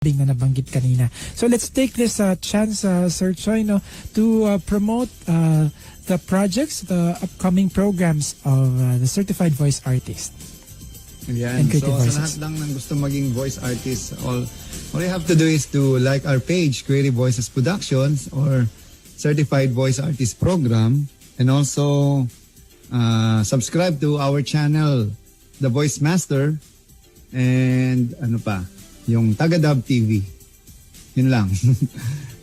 recording na nabanggit kanina. So let's take this chance, Sir Choi, no, to promote the projects, the upcoming programs of the Certified Voice Artist. Yan. So sa lahat lang ng gusto maging voice artist, all you have to do is to like our page, Creative Voices Productions or Certified Voice Artist Program, and also subscribe to our channel, The Voice Master, and ano pa, yung Tagadub TV. Yun lang.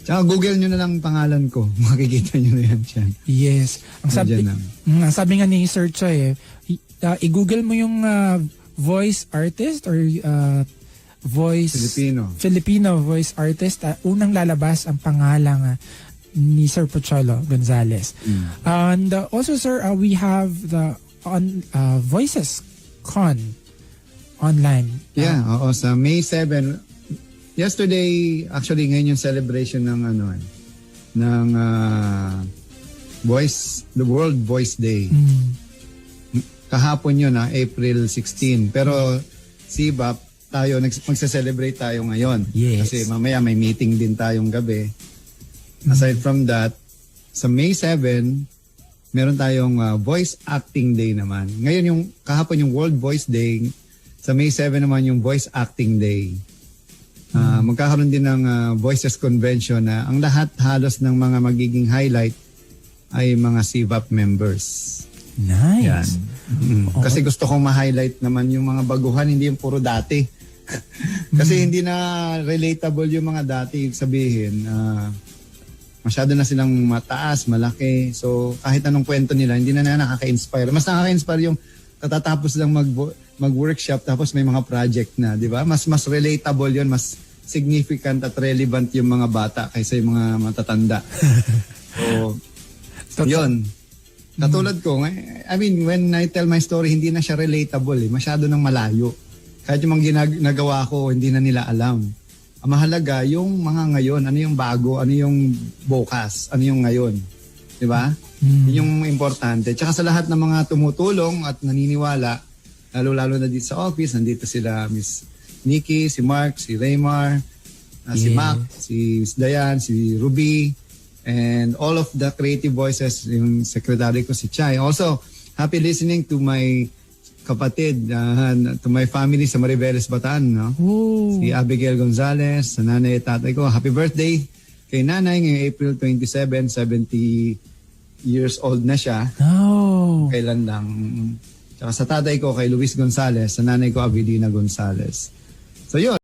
Tsaka Google nyo na lang pangalan ko. Makikita nyo na yan dyan. Yes. Ang sabi nga ni Sir Choi, i-google mo yung voice artist or voice Filipino voice artist. Unang lalabas ang pangalang ni Sir Pocholo Gonzales. And also, sir, we have the Voices Con online. Yeah, oo, sa May 7. Yesterday, actually ngayon yung celebration ng the World Voice Day. Kahapon yun, April 16. Pero CBAP, tayo magse-celebrate tayo ngayon. Yes. Kasi mamaya may meeting din tayong gabi. Aside from that, sa May 7, meron tayong Voice Acting Day naman. Ngayon kahapon yung World Voice Day, sa May 7 naman yung Voice Acting Day. Magkakaroon din ng Voices Convention na ang lahat halos ng mga magiging highlight ay mga CVAP members. Nice. Yan. Kasi gusto kong ma-highlight naman yung mga baguhan, hindi yung puro dati. Kasi hindi na relatable yung mga dati. Sabihin, masyado na silang mataas, malaki. So kahit anong kwento nila, hindi na nakaka-inspire. Mas nakaka-inspire yung katatapos lang mag-workshop tapos may mga project na, di ba? Mas relatable yun, mas significant at relevant yung mga bata kaysa yung mga matatanda. So, yun. Katulad ko, I mean, when I tell my story, hindi na siya relatable eh. Masyado nang malayo. Kahit yung mga ginagawa ko, hindi na nila alam. Ang mahalaga, yung mga ngayon, ano yung bago, ano yung bukas, ano yung ngayon. Di ba? Yun yung importante. Tsaka sa lahat ng mga tumutulong at naniniwala, lalo-lalo na dito sa office, nandito sila Miss Nikki, si Mark, si Raymar, si Mac, si Miss Dayan, si Ruby, and all of the creative voices, yung secretary ko si Chai. Also, happy listening to my kapatid, to my family sa Mariveles, Bataan, no? Si Abigail Gonzales, sa nanay at tatay ko. Happy birthday kay nanay ngayong April 27, 70 years old na siya. Kailan lang. Tsaka sa tatay ko kay Luis Gonzales, sa nanay ko Avelina Gonzales. So yun.